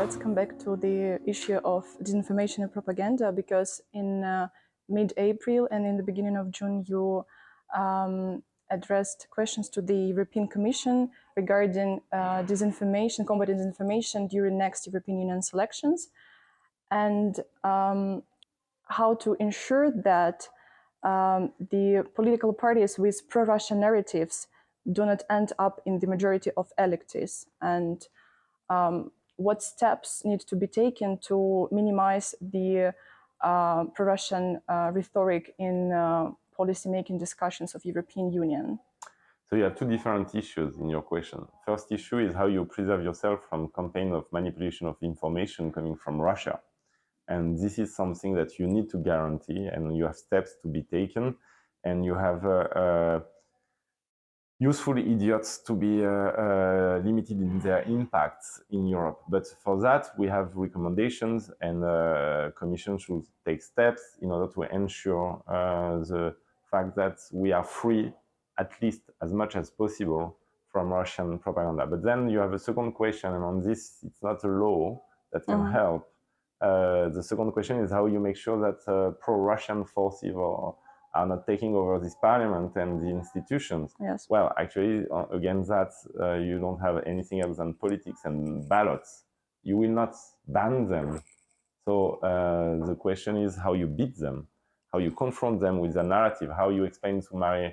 let's come back to the issue of disinformation and propaganda, because in mid-April and in the beginning of June, you addressed questions to the European Commission regarding disinformation, combating disinformation during next European Union elections, and how to ensure that the political parties with pro-Russian narratives do not end up in the majority of electees, and what steps need to be taken to minimize the pro-Russian rhetoric in policy-making discussions of European Union. So you have two different issues in your question. First issue is how you preserve yourself from campaign of manipulation of information coming from Russia. And this is something that you need to guarantee, and you have steps to be taken, and you have useful idiots to be limited in their impacts in Europe. But for that, we have recommendations, and the Commission should take steps in order to ensure the fact that we are free, at least as much as possible, from Russian propaganda. But then you have a second question, and on this, it's not a law that can help. The second question is how you make sure that pro-Russian forces are not taking over this parliament and the institutions. Yes. Well, actually, against that, you don't have anything else than politics and ballots. You will not ban them. So the question is how you beat them, how you confront them with the narrative, how you explain to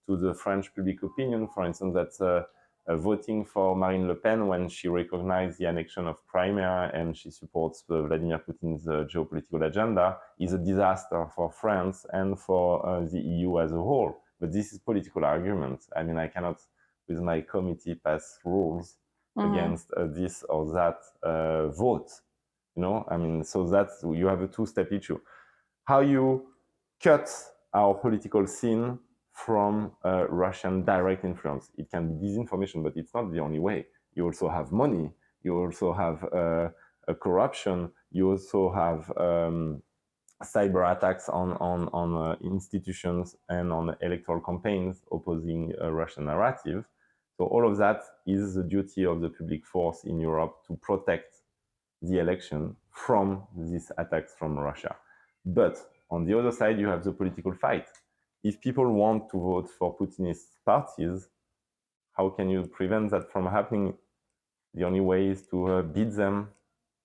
the French public opinion, for instance, that voting for Marine Le Pen when she recognized the annexion of Crimea and she supports Vladimir Putin's geopolitical agenda is a disaster for France and for the EU as a whole. But this is political argument. I mean, I cannot, with my committee, pass rules against this or that vote. You know, I mean, so that's, you have a two-step issue. How you cut our political scene from Russian direct influence. It can be disinformation, but it's not the only way. You also have money, you also have corruption, you also have cyber attacks on institutions and on electoral campaigns opposing a Russian narrative. So all of that is the duty of the public force in Europe to protect the election from these attacks from Russia. But on the other side, you have the political fight. If people want to vote for Putinist parties, how can you prevent that from happening? The only way is to beat them,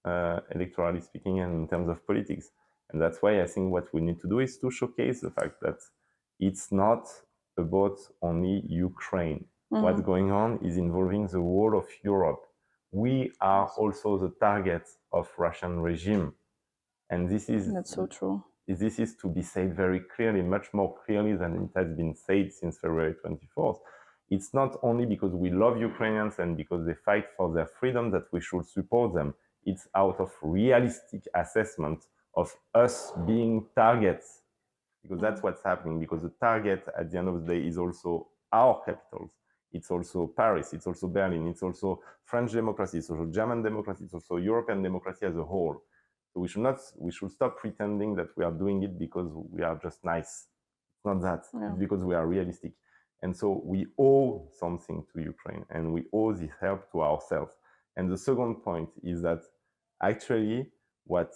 electorally speaking, and in terms of politics. And that's why I think what we need to do is to showcase the fact that it's not about only Ukraine. What's going on is involving the whole of Europe. We are also the target of Russian regime. And this is... That's so true. This is to be said very clearly, much more clearly than it has been said since February 24th. It's not only because we love Ukrainians and because they fight for their freedom that we should support them. It's out of realistic assessment of us being targets, because that's what's happening, because the target at the end of the day is also our capitals. It's also Paris, it's also Berlin, it's also French democracy, it's also German democracy, it's also European democracy as a whole. So we should stop pretending that we are doing it because we are just nice. It's not that. Yeah. It's because we are realistic. And so we owe something to Ukraine, and we owe this help to ourselves. And the second point is that actually what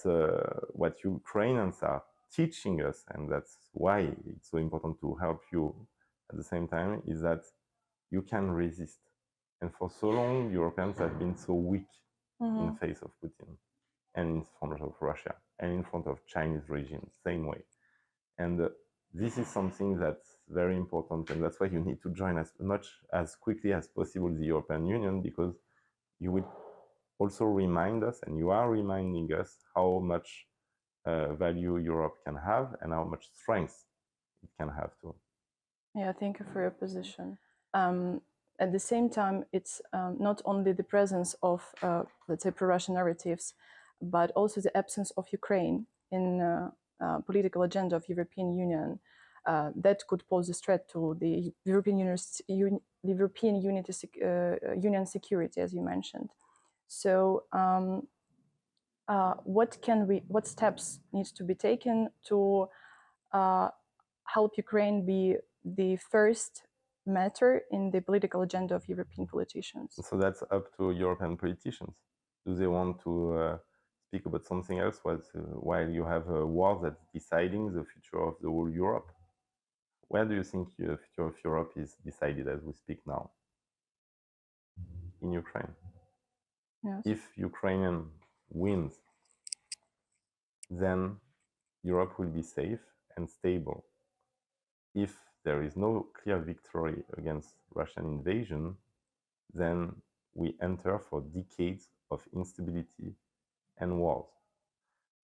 Ukrainians are teaching us, and that's why it's so important to help you at the same time, is that you can resist. And for so long, Europeans have been so weak in the face of Putin, and in front of Russia, and in front of Chinese regime, same way. And this is something that's very important, and that's why you need to join as much as quickly as possible the European Union, because you will also remind us, and you are reminding us, how much value Europe can have and how much strength it can have too. Yeah, thank you for your position. At the same time, it's not only the presence of, let's say, pro-Russian narratives, but also the absence of Ukraine in political agenda of European Union that could pose a threat to the European Union security, as you mentioned. So, what steps need to be taken to help Ukraine be the first matter in the political agenda of European politicians? So that's up to European politicians. Do they want to speak about something else while you have a war that's deciding the future of the whole Europe? Where do you think the future of Europe is decided as we speak now? In Ukraine. Yes. If Ukrainian wins, then Europe will be safe and stable. If there is no clear victory against Russian invasion, then we enter for decades of instability and wars.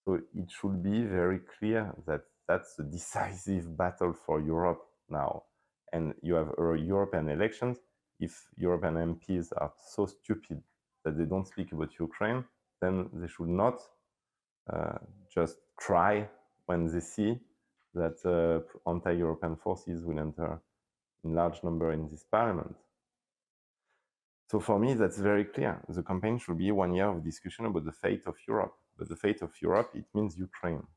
So it should be very clear that that's a decisive battle for Europe now. And you have European elections. If European MPs are so stupid that they don't speak about Ukraine, then they should not just cry when they see that anti-European forces will enter in large number in this parliament. So for me, that's very clear. The campaign should be 1 year of discussion about the fate of Europe. But the fate of Europe, it means Ukraine.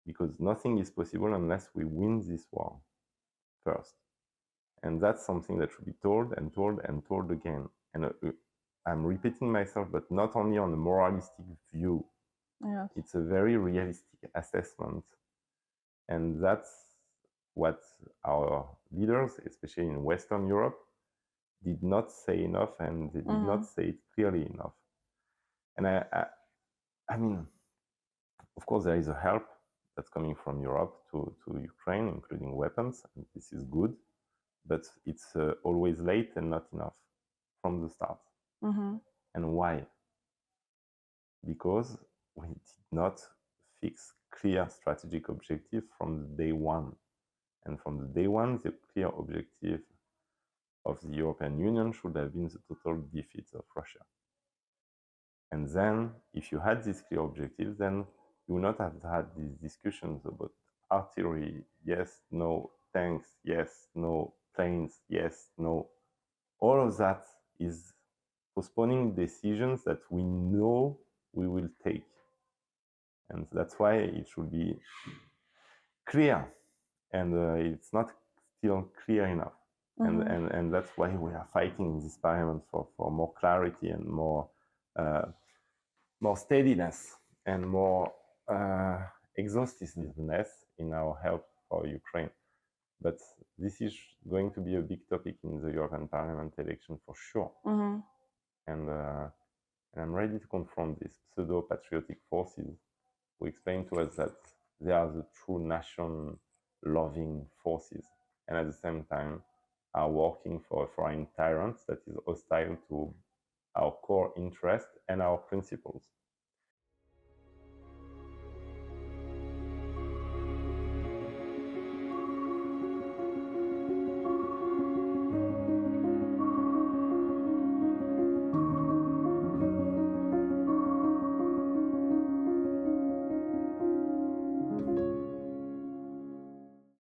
Because nothing is possible unless we win this war first. And that's something that should be told and told and told again. And I'm repeating myself, but not only on a moralistic view. Yes. It's a very realistic assessment. And that's what our leaders, especially in Western Europe, did not say enough, and they did not say it clearly enough. And I mean, of course, there is a help that's coming from Europe to Ukraine, including weapons, and this is good, but it's always late and not enough from the start. And why? Because we did not fix clear strategic objective from day one. And from the day one, the clear objective of the European Union should have been the total defeat of Russia. And then, if you had this clear objective, then you would not have had these discussions about artillery, yes, no, tanks, yes, no, planes, yes, no. All of that is postponing decisions that we know we will take. And that's why it should be clear. And it's not still clear enough. And that's why we are fighting in this parliament for more clarity and more steadiness and more exhaustiveness in our help for Ukraine. But this is going to be a big topic in the European Parliament election for sure. And I'm ready to confront these pseudo-patriotic forces who explain to us that they are the true nation-loving forces, and at the same time are working for a foreign tyrant that is hostile to our core interests and our principles.